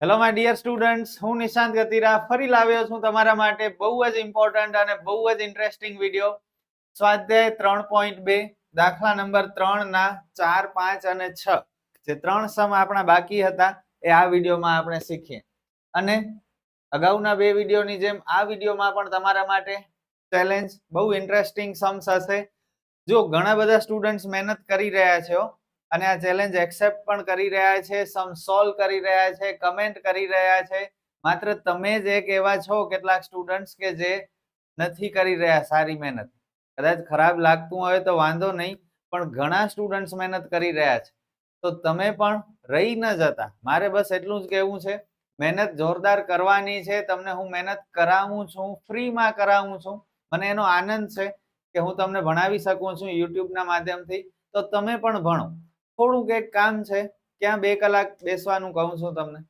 Hello my dear students, હું નિશાંત ગતિરા ફરી લાવ્યો છું તમારા માટે બહુ જ ઇમ્પોર્ટન્ટ અને બહુ જ ઇન્ટરેસ્ટિંગ વિડીયો. સ્વાધ્યાય 3.2 દાખલા નંબર 3 ના 4, 5 અને 6 જે ત્રણ સમ આપણા બાકી હતા એ આ વિડીયોમાં આપણે શીખીએ. અને અગાઉના બે વિડીયોની જેમ આ વિડીયોમાં પણ તમારા માટે ચેલેન્જ બહુ ઇન્ટરેસ્ટિંગ સમ્સ હશે. જો ઘણા બધા સ્ટુડન્ટ્સ મહેનત કરી રહ્યા છે અને આ ચેલેન્જ એક્સેપ્ટ પણ કરી રહ્યા છે, સમ સોલ્વ કરી રહ્યા છે, કમેન્ટ કરી રહ્યા છે. માત્ર તમે જ એક એવા છો કેટલાક સ્ટુડન્ટ્સ કે જે નથી કરી રહ્યા સારી મહેનત. કદાચ ખરાબ લાગતું હોય તો વાંધો નહીં, પણ ઘણા સ્ટુડન્ટ્સ મહેનત કરી રહ્યા છે. તો તમે પણ રહી ન જતા. મારે બસ એટલું જ કહેવું છે, મહેનત જોરદાર કરવાની છે. તમને હું મહેનત કરાવું છું, ફ્રીમાં કરાવું છું. મને એનો આનંદ છે કે હું તમને ભણાવી શકું છું યુટ્યુબના માધ્યમથી. તો તમે પણ ભણો. થોડુંક એક કામ છે, ક્યાં 2 કલાક બેસવાનું કહું છું તમને.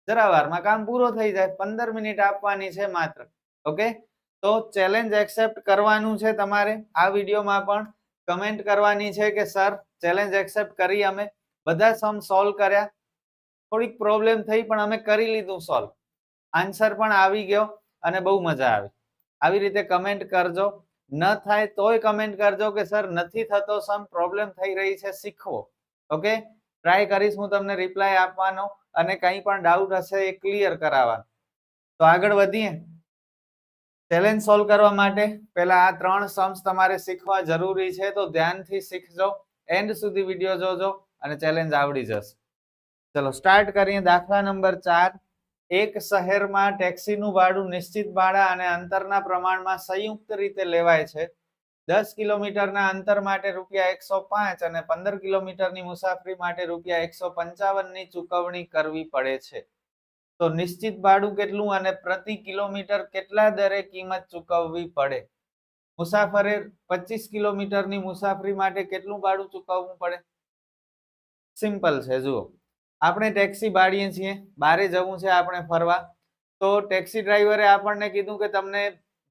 જરા વારમાં કામ પૂરો થઈ જાય. 15 મિનિટ આપવાની છે માત્ર. ઓકે, તો ચેલેન્જ એક્સેપ્ટ કરવાનું છે તમારે. આ વિડીયોમાં પણ કમેન્ટ કરવાની છે કે સર ચેલેન્જ એક્સેપ્ટ કરી, અમે બધા સમ સોલ્વ કર્યા. થોડીક પ્રોબ્લેમ થઈ પણ અમે કરી લીધું સોલ્વ. આન્સર પણ આવી ગયો અને બહુ મજા આવી. આવી રીતે કમેન્ટ કરજો. ન થાય તોય કમેન્ટ કરજો કે સર નથી થતો સમ, પ્રોબ્લેમ થઈ રહી છે, શીખવો. ઓકે, ટ્રાય કરીશ હું તમને રિપ્લાય આપવાનો અને કંઈ પણ ડાઉટ હશે એ ક્લિયર કરાવવાનો. તો આગળ વધીએ. ચેલેન્જ સોલ્વ કરવા માટે પહેલા આ ત્રણ સમ્સ તમારે શીખવા જરૂરી છે, તો ધ્યાનથી શીખજો. એન્ડ સુધી વિડીયો જોજો અને ચેલેન્જ આવડી જશે. ચલો સ્ટાર્ટ કરીએ. દાખલા નંબર 4. એક શહેરમાં ટેક્સીનું ભાડું નિશ્ચિત ભાડા અને અંતરના પ્રમાણમાં સંયુક્ત રીતે લેવાય છે. 10 કિલોમીટરના અંતર માટે ₹105 અને 15 કિલોમીટરની મુસાફરી માટે ₹155 ની ચૂકવણી કરવી પડે છે. તો નિશ્ચિત ભાડું કેટલું અને પ્રતિ કિલોમીટર કેટલા દરે કિંમત ચૂકવવી પડે? મુસાફરે 25 કિલોમીટરની મુસાફરી માટે કેટલું ભાડું ચૂકવવું પડે? સિમ્પલ છે. જુઓ, આપણે ટેક્સી ભાડીએ છીએ, બારે જવું છે આપણે ફરવા. તો ટેક્સી ડ્રાઈવરે આપણને કીધું કે તમને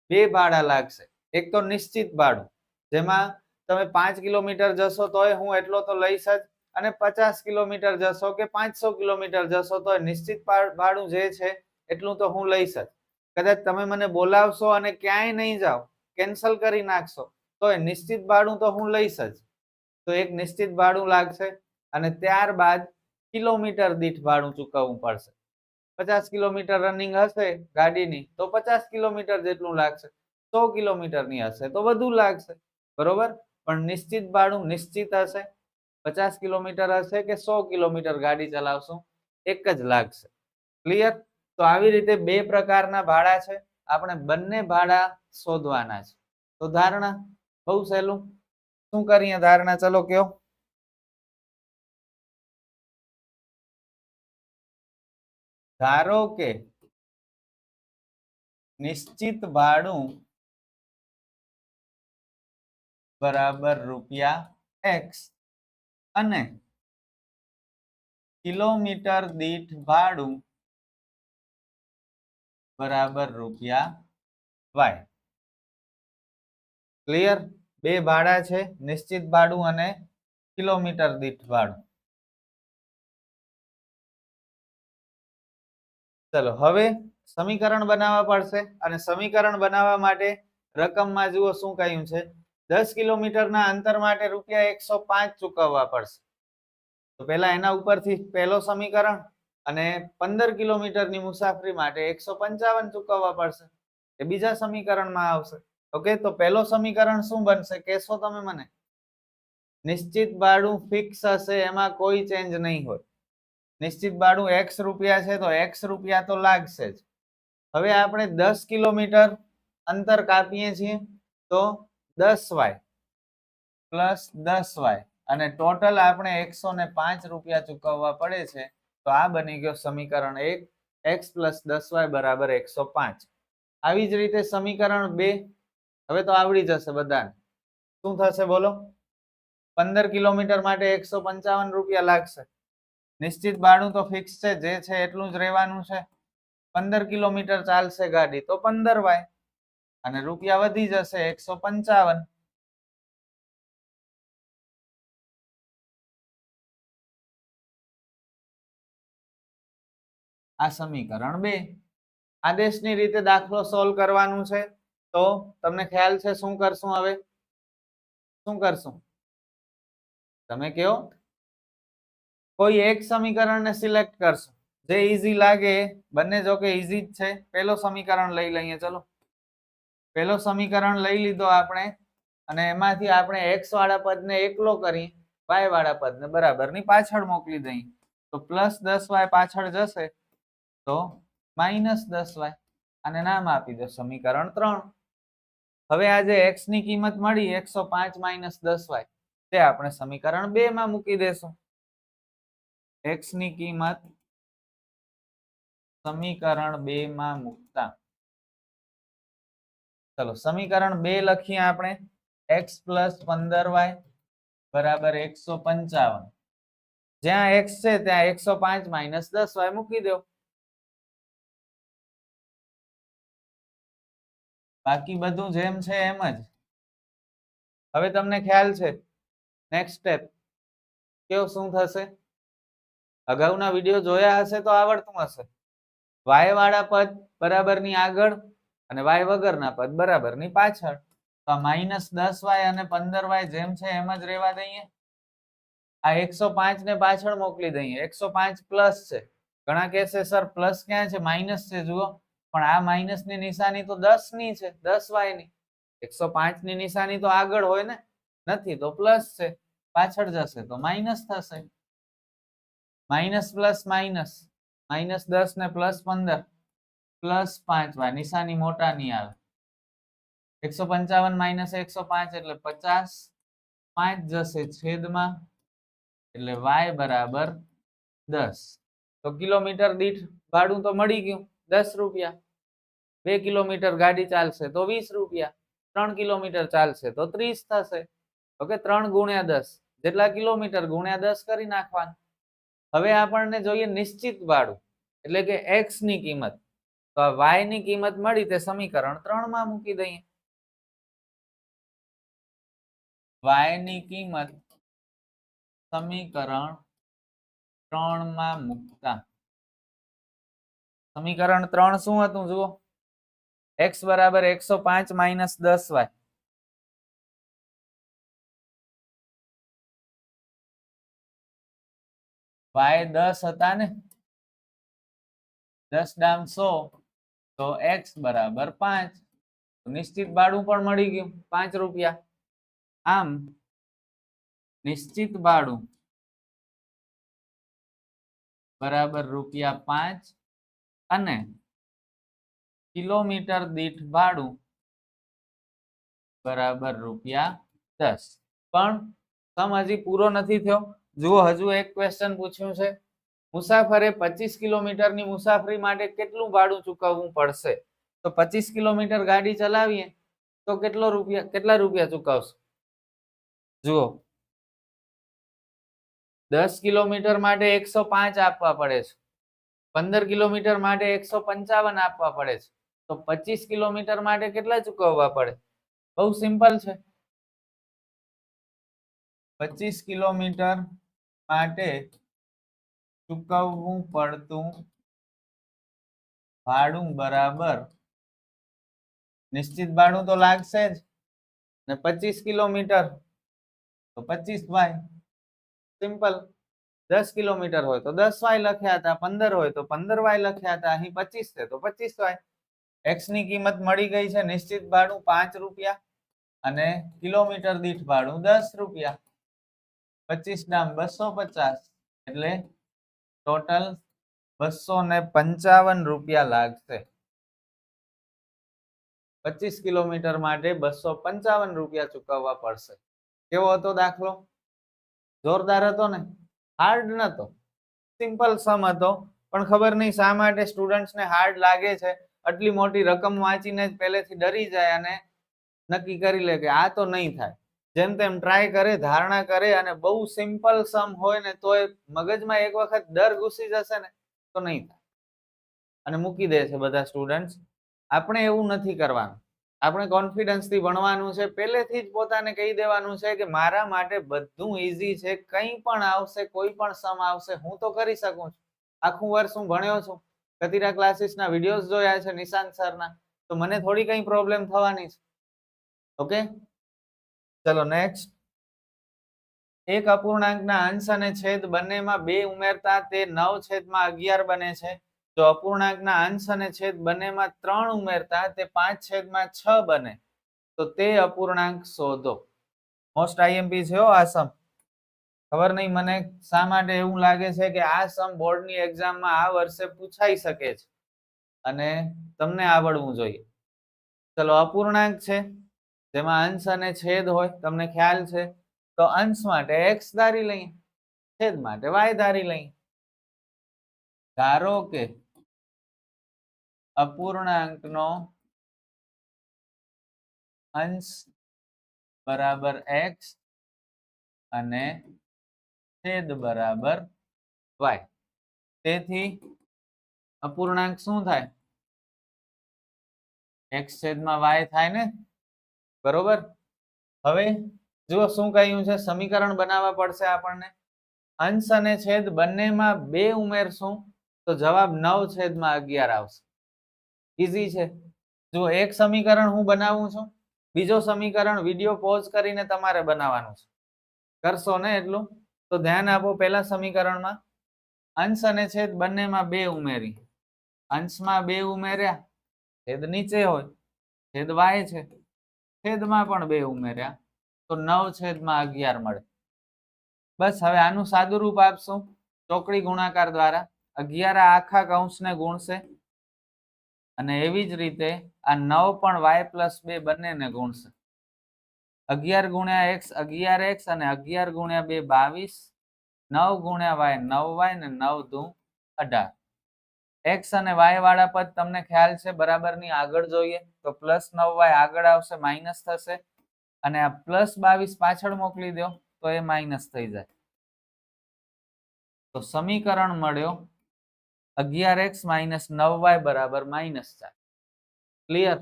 બે ભાડા લાગશે. એક તો નિશ્ચિત ભાડું, જેમાં તમે 5 કિલોમીટર જશો તોય હું એટલો તો લઈશ જ, અને 50 કિલોમીટર જશો કે 500 કિલોમીટર જશો તો નિશ્ચિત ભાડું જે છે એટલું તો હું લઈશ જ. કદાચ તમે મને બોલાવશો અને ક્યાંય નહીં જાઓ, કેન્સલ કરી નાખશો, તો નિશ્ચિત ભાડું તો હું લઈશ જ. તો એક નિશ્ચિત ભાડું લાગશે અને ત્યારબાદ કિલોમીટર દીઠ ભાડું ચૂકવવું પડશે. 50 કિલોમીટર રનિંગ હશે ગાડીની તો 50 કિલોમીટર જેટલું લાગશે. 100 કિલોમીટરની હશે તો વધુ લાગશે, બરોબર. પણ નિશ્ચિત ભાડું નિશ્ચિત હશે. 50 કિલોમીટર હશે કે 100 કિલોમીટર ગાડી ચલાવશું, એક જ લાગશે. ક્લિયર? તો આવી રીતે બે પ્રકારના ભાડા છે. આપણે બંને ભાડા શોધવાના છે. તો ધારણા બહુ સહેલું. શું કરીએ ધારણા? ચલો કયો. ધારો કે નિશ્ચિત ભાડું બરાબર ₹x અને કિલોમીટર દીઠ ભાડું બરાબર ₹y. ક્લિયર? બે ભાડા છે, નિશ્ચિત ભાડું અને કિલોમીટર દીઠ ભાડું. ચલો હવે સમીકરણ બનાવવા પડશે અને સમીકરણ બનાવવા માટે રકમમાં જુઓ શું કહ્યું છે. 10 કિલોમીટરના અંતર માટે ₹105 ચૂકવવા પડશે. તો પહેલા એના ઉપરથી પહેલો સમીકરણ, અને 15 કિલોમીટરની મુસાફરી માટે 155 ચૂકવવા પડશે. એ બીજા સમીકરણમાં આવશે. ઓકે, તો પહેલો સમીકરણ શું બનશે કહેશો તમે મને? નિશ્ચિત ભાડું ફિક્સ હશે, એમાં કોઈ ચેન્જ નહીં હોય. નિશ્ચિત ભાડું x રૂપિયા છે તો x રૂપિયા તો લાગશે જ. હવે આપણે 10 કિલોમીટર અંતર કાપીએ છીએ તો 10y પ્લસ 10y અને ટોટલ આપણે 105 રૂપિયા ચૂકવવા પડે છે. તો આ બની ગયો સમીકરણ 1. x પ્લસ 10y બરાબર 105. આવી જ રીતે સમીકરણ 2. હવે તો આવડી જશે બધાને. શું થશે બોલો? 15 કિલોમીટર માટે 155 રૂપિયા લાગશે. નિશ્ચિત ભાડું તો ફિક્સ છે, જે છે એટલું જ રહેવાનું છે. 15 કિલોમીટર ચાલશે ગાડી તો 15y અને રૂપિયા વધી જશે 155. આ સમીકરણ 2. આદેશની રીતે દાખલો સોલ્વ કરવાનું છે. તો તમને ખ્યાલ છે શું કરશું? હવે શું કરશું તમે કહો? કોઈ એક સમીકરણને સિલેક્ટ કરશું, જે ઈઝી લાગે. બંને જો કે ઈઝી જ છે. પહેલો સમીકરણ લઈ લઈએ. ચલો, પહેલો સમીકરણ લઈ લીધો આપણે, અને એમાંથી આપણે x વાળા પદને એકલો કરી y વાળા પદને બરાબરની પાછળ મોકલી દઈએ. તો +10y પાછળ જશે તો -10y. આને નામ આપી દો સમીકરણ 3. હવે આ જે x ની કિંમત મળી 105 - 10y, તે આપણે સમીકરણ 2 માં મૂકી દેશું. x ની કિંમત સમીકરણ 2 માં મૂકતા, ચલો સમીકરણ 2 લખીએ આપણે. x + 15y બરાબર 155. જ્યાં x છે ત્યાં 105 - 10y મૂકી દો. બાકી બધું જેમ છે એમ જ. હવે તમને ખ્યાલ છે નેક્સ્ટ સ્ટેપ કેવો શું થશે? અગાઉના વિડીયો જોયા હશે તો આવડતું હશે. y વાળા પદ બરાબરની આગળ અને y વગરના પદ બરાબરની પાછળ. તો -10y અને 15y જેમ છે એમ જ રહેવા દઈએ. આ 105 ને પાછળ મોકલી દઈએ. 105 પ્લસ છે. ઘણા કહેશે સર પ્લસ ક્યાં છે? માઇનસ છે. જુઓ, પણ આ માઇનસ ની નિશાની તો 10 ની છે, 10y ની. 105 ની નિશાની તો આગળ હોય ને, નથી તો પ્લસ છે. પાછળ જશે તો માઇનસ થશે. માઇનસ પ્લસ માઇનસ, -10 ને +15 +5y. નિશાની મોટા ની આવે. 155 - 105 એટલે 50. 5 જશે છેદમાં, એટલે y બરાબર 10. તો કિલોમીટર દીઠ ભાડું તો મળી ગયું 10 રૂપિયા. 2 કિલોમીટર ગાડી ચાલશે તો 20 રૂપિયા. 3 કિલોમીટર ચાલશે તો 30 થશે. ઓકે, 3 × 10 જેટલા કિલોમીટર × 10 કરી નાખવાનું. હવે આપણને જોઈએ નિશ્ચિત ભાડું, એટલે કે x ની કિંમત. તો આ y ની કિંમત મળી તે સમીકરણ 3 માં મૂકી દઈએ. y ની કિંમત સમીકરણ 3 માં મૂકતા, સમીકરણ 3 શું હતું? જુઓ, x બરાબર 105 - 10y. y 10 હતા ને, 10 ડામ 100, તો x બરાબર 5. નિશ્ચિત ભાડું પણ મળી ગયું 5 રૂપિયા. આમ નિશ્ચિત ભાડું બરાબર ₹5 અને કિલોમીટર દીઠ ભાડું બરાબર ₹10. પણ સમ હજી પૂરો નથી થયો. જુઓ, હજુ એક ક્વેશ્ચન પૂછ્યું છે. મુસાફરે 25 કિલોમીટરની મુસાફરી માટે કેટલું ભાડું ચૂકવવું પડશે? તો 25 કિલોમીટર ગાડી ચલાવીએ તો કેટલા રૂપિયા ચૂકવશો? જુઓ, 10 કિલોમીટર માટે 105 આપવા પડે છે. 15 કિલોમીટર માટે 155 આપવા પડે છે. તો 25 કિલોમીટર માટે કેટલા ચૂકવવા પડે? બહુ સિમ્પલ છે. 25 કિલોમીટર માટે ચૂકવવું પડતું ભાડું બરાબર નિશ્ચિત ભાડું તો લાગશે જ ને, 25 કિલોમીટર તો 25y. સિમ્પલ. 10 કિલોમીટર હોય તો 10y લખ્યા હતા, 15 હોય તો 15y લખ્યા હતા. અહીં 25 છે તો 25y. x ની કિંમત મળી ગઈ છે. નિશ્ચિત ભાડું 5 રૂપિયા અને કિલોમીટર દીઠ ભાડું 10 રૂપિયા. 25 ડામ 250 એટલે ટોટલ 255 રૂપિયા લાગશે. 25 કિલોમીટર માટે 255 રૂપિયા ચૂકવવા પડશે. કેવો હતો દાખલો? જોરદાર હતો ને? હાર્ડ નતો, સિમ્પલ સમ હતો. પણ ખબર નહીં શા માટે સ્ટુડન્ટ્સને હાર્ડ લાગે છે. આટલી મોટી રકમ વાંચીને જ પહેલેથી ડરી જાય અને નક્કી કરી લે કે આ તો નહીં થાય. જેમ તેમ ટ્રાય કરે, ધારણા કરે, અને બહુ સિમ્પલ સમ હોય ને તો મગજમાં એક વખત ડર ઘૂસી જશે ને તો નહીં થાય અને મૂકી દે છે બધા સ્ટુડન્ટ્સ. આપણે એવું નથી કરવાનું. આપણે કોન્ફિડન્સથી ભણવાનું છે. પહેલેથી જ પોતાને કહી દેવાનું છે કે મારા માટે બધું ઈઝી છે. કંઈ પણ આવશે, કોઈ પણ સમ આવશે, હું તો કરી શકું છું. આખું વર્ષ હું ભણ્યો છું, ગતિરા ક્લાસીસના વિડીયોઝ જોયા છે નિશાંત સરના, તો મને થોડી કઈ પ્રોબ્લેમ થવાની છે. ઓકે, ચલો નેક્સ્ટ. એક અપૂર્ણાંકના અંશ અને છેદ બંનેમાં 2 ઉમેરતા તે 9/11 બને છે. જો અપૂર્ણાંકના અંશ અને છેદ બંનેમાં 3 ઉમેરતા તે 5/6 બને, તો તે અપૂર્ણાંક શોધો. મોસ્ટ આઈએમપી છે આ સમ. ખબર નહીં મને શા માટે એવું લાગે છે કે આ સમ બોર્ડની એક્ઝામમાં આ વર્ષે પૂછાઈ શકે છે અને તમને આવડવું જોઈએ. ચલો, અપૂર્ણાંક છે જેમાં અંશ અને છેદ હોય, તમને ખ્યાલ છે. તો અંશ માટે x ધારી લઈએ, છેદ માટે y ધારી લઈએ. ધારો કે અપૂર્ણાંકનો અંશ બરાબર x અને છેદ બરાબર y. તેથી અપૂર્ણાંક શું થાય? x છેદમાં y થાય ને, બરોબર. હવે જુઓ શું કહ્યું છે, સમીકરણ બનાવવા પડશે આપણને. અંશ અને છેદ બંનેમાં 2 ઉમેરશું તો જવાબ 9/11 આવશે. ઈઝી છે. જો એક સમીકરણ હું બનાવું છું, બીજો સમીકરણ વિડીયો પોઝ કરીને તમારે બનાવવાનું છે. કરશો ને એટલું તો ધ્યાન આપો. પહેલા સમીકરણમાં અંશ અને છેદ બંનેમાં 2 ઉમેરી, અંશમાં 2 ઉમેર્યા, છેદ નીચે હોય, છેદ y છે, છેદમાં પણ 2 ઉમેર્યા તો 9/11 મળે. બસ હવે આનું સાદું રૂપ આપશું ચોકડી ગુણાકાર દ્વારા. 11 આખા કૌંસને ગુણશે અને એવી જ રીતે આ 9 પણ y+2 બંનેને ગુણશે. 11 ગુણ્યા x 11x અને 11 ગુણ્યા 2 22, 9 ગુણ્યા y 9y ને 9 દુ 18. x અને y વાળા પદ તમને ખ્યાલ છે બરાબરની આગળ જોઈએ તો +9y આગળ આવશે, માઇનસ થશે, અને આ +22 પાછળ મોકલી દો તો એ માઇનસ થઈ જાય. તો સમીકરણ મળ્યો 11x - 9y બરાબર -4. ક્લિયર?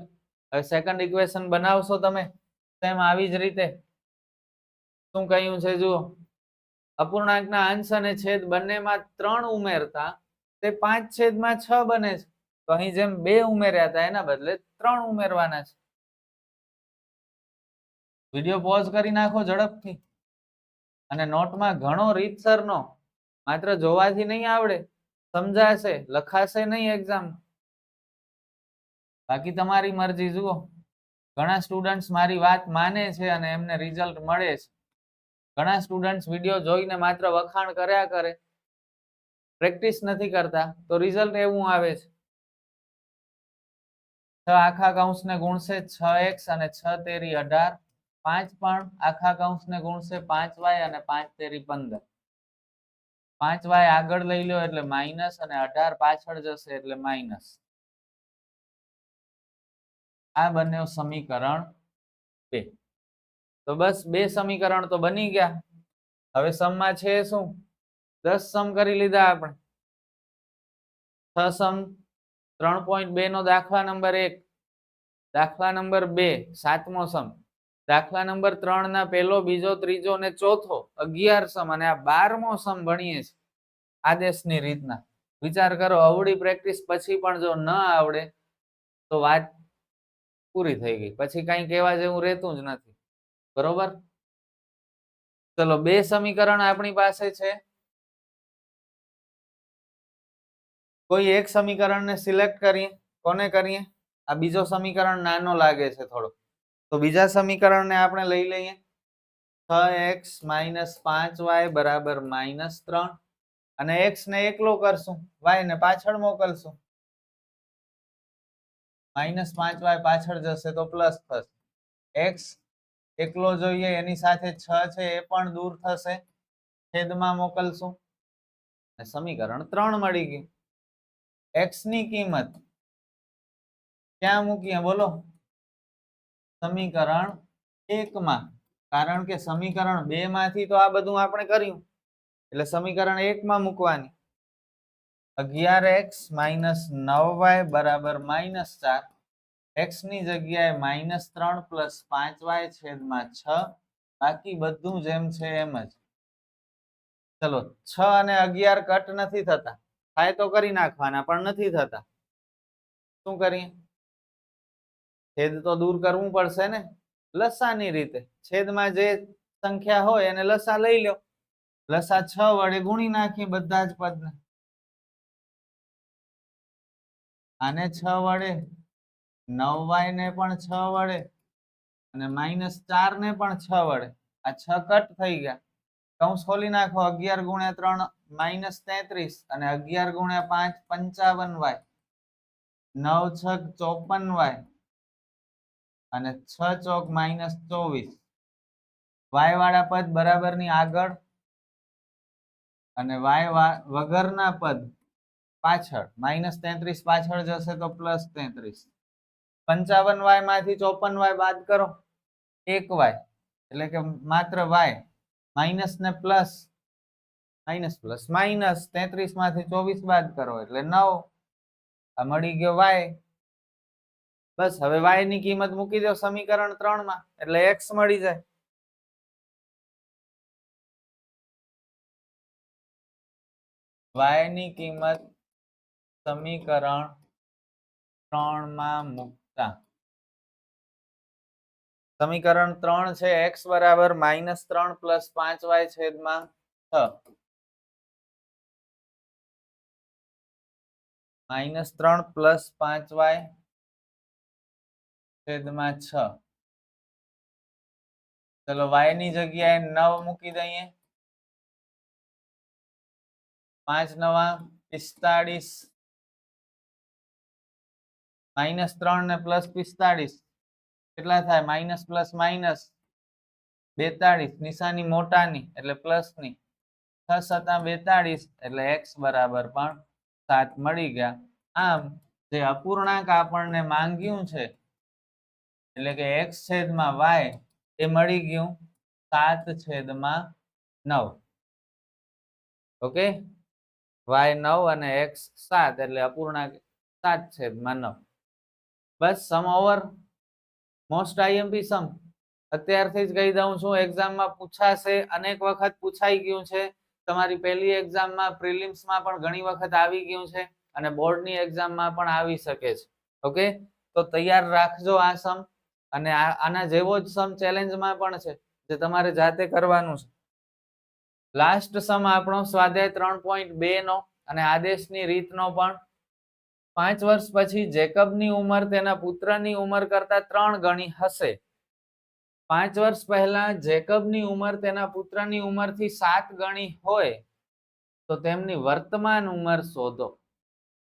હવે સેકન્ડ ઇક્વેશન બનાવશો તમે સેમ આવી જ રીતે. શું કહ્યું છે જુઓ, અપૂર્ણાંકના અંશ અને છેદ બંનેમાં 3 ઉમેરતા તે 5/6 બને છે. તો અહીં જેમ 2 ઉમેર્યા હતા એના બદલે 3 ઉમેરવાના છે. વિડીયો પોઝ કરી નાખો ઝડપથી અને નોટમાં ઘણો રીતસરનો, માત્ર જોવાથી નહીં આવડે, સમજાશે, લખાશે નહીં એક્ઝામ. બાકી તમારી મરજી. જુઓ, ઘણા સ્ટુડન્ટ્સ મારી વાત માને છે અને એમને રિઝલ્ટ મળે છે. ઘણા સ્ટુડન્ટ્સ વિડીયો જોઈને માત્ર વખાણ કર્યા કરે, પ્રેક્ટિસ નથી કરતા, તો રિઝલ્ટ એવું આવે છે. 6 આખા કૌંસને ગુણશે 6x અને 6 તેરી 18, 5 પણ આખા કૌંસને ગુણશે 5y અને 5 તેરી 15. 5y આગળ લઈ લો એટલે માઇનસ અને 18 પાછળ જશે એટલે માઇનસ. આ બંને સમીકરણ 2. તો બસ 2 સમીકરણ તો બની ગયા. હવે સમમાં છે શું? 10 સમ કરી લીધા આપણે. 6 સમ 3.2 નો દાખલા નંબર 1, દાખલા નંબર 2 7મો સમ, દાખલા નંબર 3 ના પહેલો, બીજો, ત્રીજો અને ચોથો 11 સમ, અને આ 12મો સમ ભણીએ છીએ આદેશની રીતના. વિચાર કરો, અવળી પ્રેક્ટિસ પછી પણ જો ન આવડે તો વાત પૂરી થઈ ગઈ, પછી કઈ કહેવા જેવું રહેતું જ નથી. બરોબર? ચલો, 2 સમીકરણ આપણી પાસે છે. કોઈ એક સમીકરણને સિલેક્ટ કરીએ. કોને કરીએ? આ બીજો સમીકરણ નાનો લાગે છે થોડો, તો બીજા સમીકરણને આપણે લઈ લઈએ. 6x - 5y બરાબર -3, અને x ને એકલો કરશું, y ને પાછળ મોકલશું. -5y પાછળ જશે તો પ્લસ થશે. x એકલો જોઈએ, એની સાથે 6 છે એ પણ દૂર થશે, છેદમાં મોકલશું, સમીકરણ 3 મળી ગયું. x ની કિંમત ક્યાં મૂકીએ બોલો? સમીકરણ 1 માં, કારણ કે સમીકરણ 2 માંથી તો આ બધું આપણે કર્યું એટલે સમીકરણ 1 માં મૂકવાની. 11x - 9y બરાબર -4. x ની જગ્યાએ -3 + 5y છેદમાં 6, બાકી બધું જેમ છે એમ જ. ચલો, 6 અને 11 કટ નથી થતા, થાય તો કરી નાખવાના, પણ નથી થતા. શું કરીએ? છેદ તો દૂર કરવું પડશે ને, લસાની રીતે. છેદમાં જે સંખ્યા હોય એને લસા લઈ લો. લસા 6 વડે ગુણી નાખીએ બધા જ પદને. આને 6 વડે, 9y ને પણ 6 વડે અને -4 ને પણ 6 વડે. આ 6 કટ થઈ ગયા. કૌંસ ખોલી નાખો. 11 ગુણ્યા 3 -33 અને 11 ગુણ્યા 5 55y, 9 છક 54y અને 6 ચોક -24. y વાળા પદ બરાબરની આગળ અને y વગરના પદ પાછળ. -33 પાછળ જશે તો +33. 55y માંથી 54y બાદ કરો, 1y, એટલે કે માત્ર y. માઇનસ ને પ્લસ, માઇનસ પ્લસ માઇનસ. 33 માંથી 24 બાદ કરો એટલે 9. આ મળી ગયો y. બસ હવે y ની કિંમત મૂકી દો સમીકરણ 3 માં એટલે x મળી જાય. y ની કિંમત સમીકરણ 3 માં મૂકતા સમીકરણ 3 છે x બરાબર -3 + 5y છેદમાં 6. -3 + 5y છેદમાં 6. ચલો y ની જગ્યાએ 9 મૂકી દઈએ. 5 નવા 45. -3 ને +45 કેટલા થાય? Minus plus minus 42. નિશાની મોટાની એટલે પ્લસની. 6 × 42 એટલે x બરાબર પણ 7 મળી ગયા. આમ જે અપૂર્ણાંક આપણને માંગ્યું છે એટલે કે x છેદમાં y એ મળી ગયું 7/9. ઓકે, y 9 અને x 7 એટલે અપૂર્ણાંક 7/9. બસ સમ ઓવર. મોસ્ટ આઈએમપી સમ અત્યારથી જ કહી દઉં છું, એક્ઝામમાં પૂછાશે. અનેક વખત પૂછાઈ ગયું છે. તમારી પહેલી એક્ઝામમાં પ્રિલિમ્સમાં પણ ઘણી વખત આવી ગયું છે અને બોર્ડની એક્ઝામમાં પણ આવી શકે છે. ઓકે, તો તૈયાર રાખજો આ સમ. અને આના જેવો જ સમ ચેલેન્જમાં પણ છે જે તમારે જાતે કરવાનું છે. લાસ્ટ સમ આપણો સ્વાધ્યાય 3.2 નો અને આદેશની રીતનો પણ. 5 વર્ષ પછી જેકબની ઉંમર તેના પુત્રની ઉંમર કરતા 3 ગણી હશે. 5 વર્ષ પહેલા જેકબની ઉંમર તેના પુત્રની ઉંમરથી 7 ગણી હોય તો તેમની વર્તમાન ઉંમર શોધો.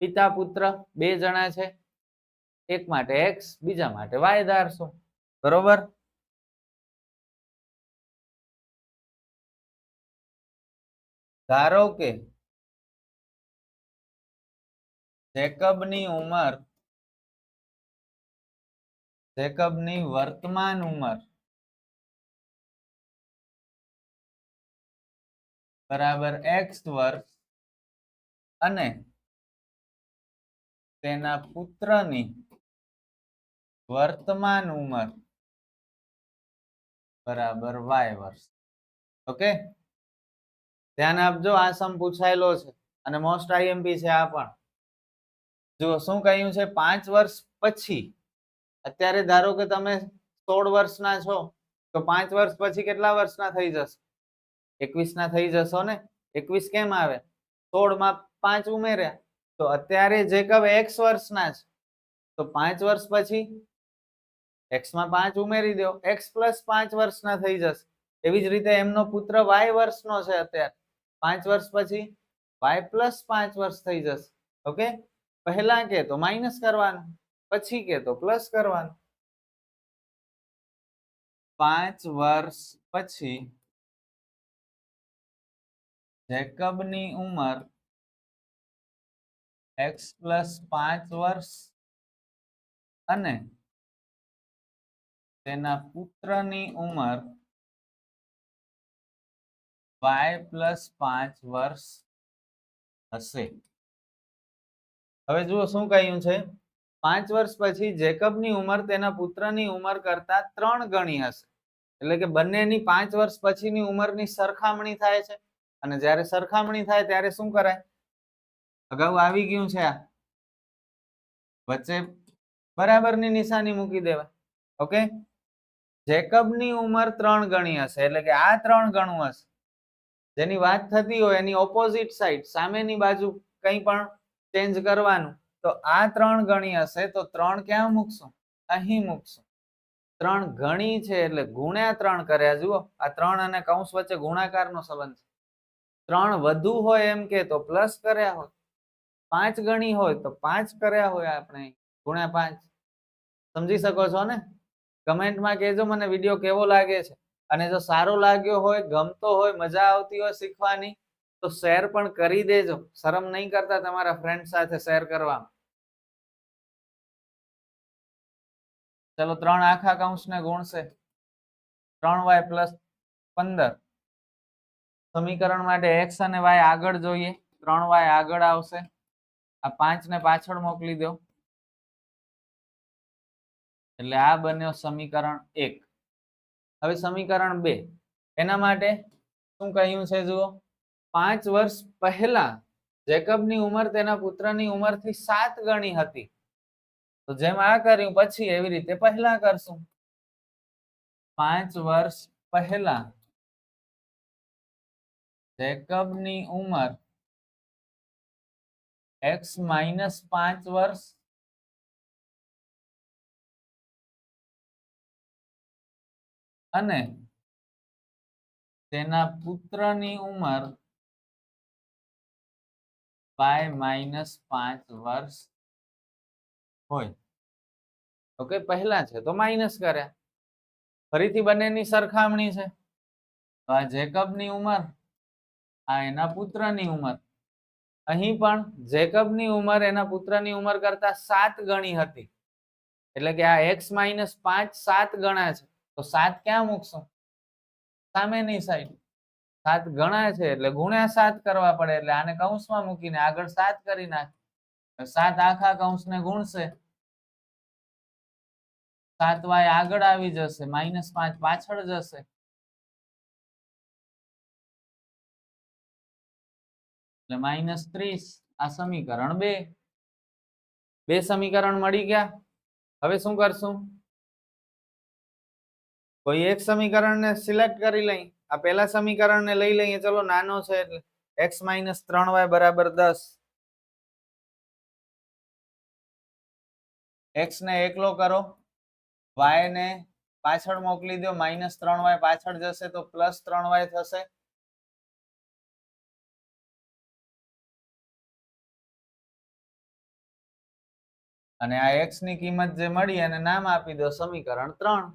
પિતા પુત્ર 2 જણા છે. એક માટે x, બીજા માટે y ધારશો. બરોબર? ધારો કે જેકબની વર્તમાન ઉંમર બરાબર x વર્ષ અને તેના પુત્રની વર્તમાન ઉંમર બરાબર y વર્ષ. ઓકે, ધ્યાન આપજો. આ સમ પૂછાયેલો છે અને મોસ્ટ આઈએમપી છે આ પણ. જુઓ શું કહ્યું છે. 5 વર્ષ પછી, અત્યારે ધારો કે તમે 16 વર્ષના છો તો 5 વર્ષ પછી કેટલા વર્ષના થઈ જશે? 21 ના થઈ જશો ને. 21 કેમ આવે? 16 માં 5 ઉમેર્યા તો અત્યારે જેકબ x વર્ષના છે તો 5 વર્ષ પછી x માં 5 ઉમેરી દો, x + 5 વર્ષના થઈ જશે. એવી જ રીતે એમનો પુત્ર y વર્ષનો છે અત્યારે. 5 વર્ષ પછી y + 5 વર્ષ થઈ જશે. ઓકે, પહેલા કે તો માઇનસ કરવાનું, પછી કે તો પ્લસ કરવાનું. 5 વર્ષ પછી જેકબની ઉંમર x + 5 વર્ષ અને તેના પુત્રની ઉંમર y + 5 વર્ષ હશે. હવે જુઓ શું કહ્યું છે. 5 વર્ષ પછી જેકબની ઉંમર તેના પુત્રની ઉંમર કરતા 3 ગણી હશે. એટલે કે બંનેની 5 વર્ષ પછીની ઉંમરની સરખામણી થાય છે અને જ્યારે સરખામણી થાય ત્યારે શું કરાય? અગાઉ આવી ગયું છે આ, વચ્ચે બરાબરની નિશાની મૂકી દેવા. ઓકે, જેકબની ઉંમર 3 ગણી હશે એટલે કે આ 3 ગણું હશે. જેની વાત થતી હોય એની ઓપોઝિટ સાઈડ, સામેની બાજુ કંઈ પણ ચેન્જ કરવાનું, તો આ 3 ગણી હશે તો 3 ક્યાં મૂકશું? અહીં મૂકશું. 3 ગણી છે એટલે ગુણ્યા 3 કર્યા. જુઓ, આ 3 અને કૌંસ વચ્ચે ગુણાકારનો સંબંધ છે. 3 વધુ હોય એમ કે તો પ્લસ કર્યા હોય, 5 ગણી હોય તો 5 કર્યા હોય આપણે, ગુણ્યા 5. સમજી શકો છો ને? કમેન્ટમાં કહેજો મને વિડીયો કેવો લાગે છે, અને જો સારો લાગ્યો હોય, ગમતો હોય, મજા આવતી હોય શીખવાની, તો શેર પણ કરી દેજો. શરમ નહીં કરતા તમારા ફ્રેન્ડ સાથે શેર કરવામાં. ચલો, 3 આખા કૌંસને ગુણશે 3y + 15. સમીકરણ માટે x અને y આગળ જોઈએ. 3y આગળ આવશે, આ 5 ને પાછળ મોકલી દો એટલે આ બન્યો સમીકરણ 1. હવે સમીકરણ 2, એના માટે શું કહ્યું છે? જુઓ, 5 વર્ષ પહેલા જેકબની ઉંમર તેના પુત્રની ઉંમરથી 7 ગણી હતી. તો જેમ આ કર્યું પછી એવી રીતે પહેલા કરશું. 5 વર્ષ પહેલા જેકબની ઉંમર x - 5 વર્ષ અને તેના પુત્રની ઉંમર y - 5 વર્ષ હોય. ઓકે, પહેલા છે તો માઇનસ કર્યા. ફરીથી બંનેની સરખામણી છે, તો આ જેકબની ઉંમર, આ એના પુત્રની ઉંમર. અહીં પણ જેકબની ઉંમર એના પુત્રની ઉંમર કરતા 7 ગણી હતી એટલે કે આ x - 5 7 ગણા છે, તો 7 ક્યાં મૂકશું? સામેની સાઈડ. 7 ગણા છે એટલે ગુણ્યા 7 કરવા પડે, એટલે આને કૌંસમાં મૂકીને આગળ 7 કરી નાખ. 7 આખા કૌંસને ગુણશે, 7y આગળ આવી જશે, -5 પાછળ જશે, એટલે -30. આ સમીકરણ 2. 2 સમીકરણ મળી ગયા. હવે શું કરશું? કોઈ એક સમીકરણને સિલેક્ટ કરી લઈ. આ પહેલા સમીકરણને લઈ લઈએ. ચલો, નાનો છે એટલે x - 3y = 10. x ને એકલો કરો, y ને પાછળ મોકલી દો, -3y પાછળ જશે તો +3y થશે. અને આ x ની કિંમત જે મળી એને નામ આપી દો સમીકરણ 3.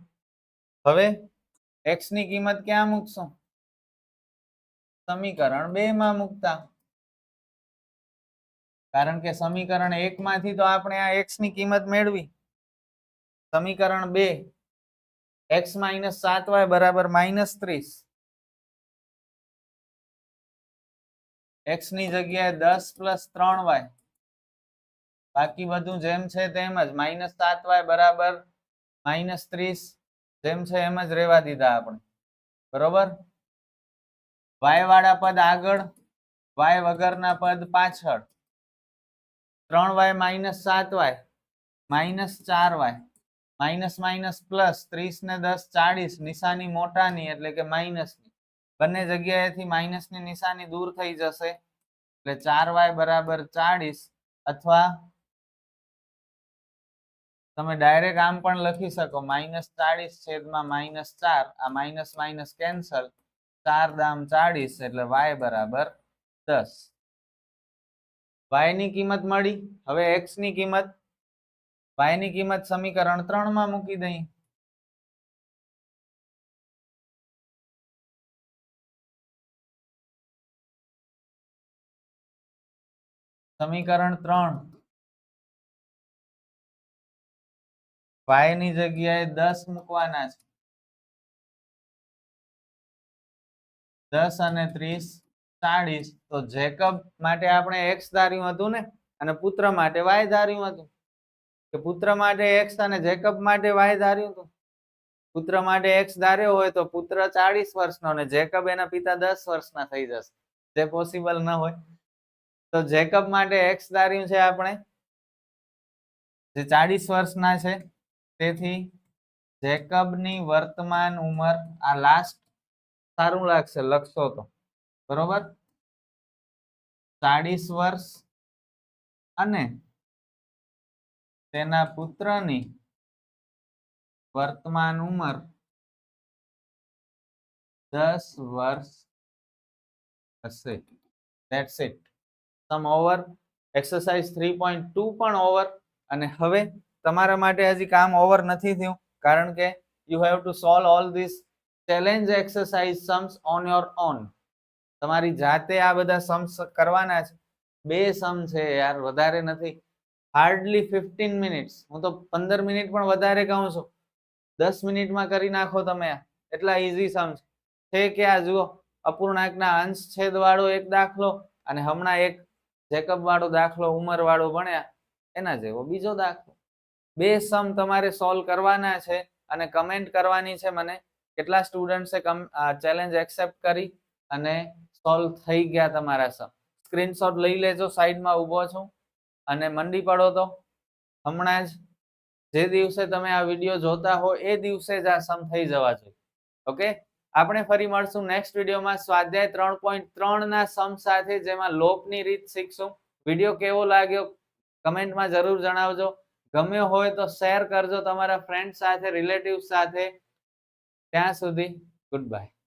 હવે x ની કિંમત ક્યાં મૂકશું? સમીકરણ 2 માં મૂકતા. કારણ કે સમીકરણ 1 માંથી તો આપણે આ x ની કિંમત મેળવી. સમીકરણ 2, x - 7y = -30. x ની જગ્યાએ 10 + 3y, બાકી બધું જેમ છે તેમ જ. -7y = -30, જેમ છે એમ જ રહેવા દીધા આપણે. બરોબર? y વાળા પદ આગળ, y વગરના પદ પાછળ. 3y - 7y -4y, minus plus, 30 ને 10 40, નિશાની મોટાની એટલે કે માઇનસની. બંને જગ્યાએથી માઇનસની નિશાની દૂર થઈ જશે એટલે 4y = 40. અથવા તમે ડાયરેક્ટ આમ પણ લખી શકો, -40 છેદમાં -4. આ માઇનસ માઇનસ કેન્સલ, 4 દામ 40 એટલે y = 10. y ની કિંમત મળી. હવે x ની કિંમત, y ની કિંમત સમીકરણ 3 માં મૂકી દઈએ. સમીકરણ 3, y ની જગ્યાએ 10 મૂકવાના છે. 10 અને 30 40. તો જેકબ માટે આપણે x ધાર્યું હતું ને, અને પુત્ર માટે y ધાર્યું હતું. કે પુત્ર માટે x અને જેકબ માટે y ધાર્યું હતું. પુત્ર માટે x ધાર્યો હોય તો પુત્ર 40 વર્ષનો અને જેકબ એના પિતા 10 વર્ષના થઈ જશે. જે પોસિબલ ન હોય. તો જેકબ માટે એક્સ ધાર્યું છે આપણે, જે 40 વર્ષના છે, તેથી જેકબની વર્તમાન ઉંમર, આ લાસ્ટ સારું લાગશે લખશો તો, બરોબર, 40 વર્ષ અને તેના પુત્રની વર્તમાન ઉંમર 10 વર્ષ હશે. That's it. Sum over. Exercise 3.2 પણ ઓવર. અને હવે તમારા માટે હજી કામ ઓવર નથી થયું, કારણ કે you have to solve all this challenge exercise Sam's on your own. તમારી જાતે આ બધા સમ્સ કરવાના છે. 2 સમ છે યાર, વધારે નથી. Hardly 15 minutes. હું તો 15 મિનિટ પણ વધારે કહું છું. 10 મિનિટમાં કરી નાખો તમે. એટલા ઈઝી સમ છે કે આ જુઓ, અપૂર્ણાંકના અંશ છેદ વાળો એક દાખલો અને હમણાં એક જેકબ વાળો દાખલો ઉંમર વાળો ભણ્યા એના જેવો બીજો દાખલો. 2 સમ તમારે સોલ્વ કરવાના છે અને કમેન્ટ કરવાની છે મને કેટલા સ્ટુડન્ટ્સે ચેલેન્જ એક્સેપ્ટ કરી અને સોલ્વ થઈ ગયા તમારા સમ. સ્ક્રીનશોટ લઈ લેજો, સાઈડમાં ઊભો છું, અને મંડી પડો તો હમણાં જ, જે દિવસે તમે આ વિડીયો જોતા હો એ દિવસે જ આ સમ થઈ જવા જોઈએ. ઓકે, આપણે ફરી મળશું નેક્સ્ટ વિડીયોમાં સ્વાધ્યાય 3.3 ના સમ સાથે, જેમાં લોપની રીત શીખશું. વિડીયો કેવો લાગ્યો કમેન્ટમાં જરૂર જણાવજો. ગમ્યો હોય તો શેર કરજો તમારા ફ્રેન્ડ સાથે, રિલેટિવ સાથે. ત્યાં સુધી ગુડ બાય.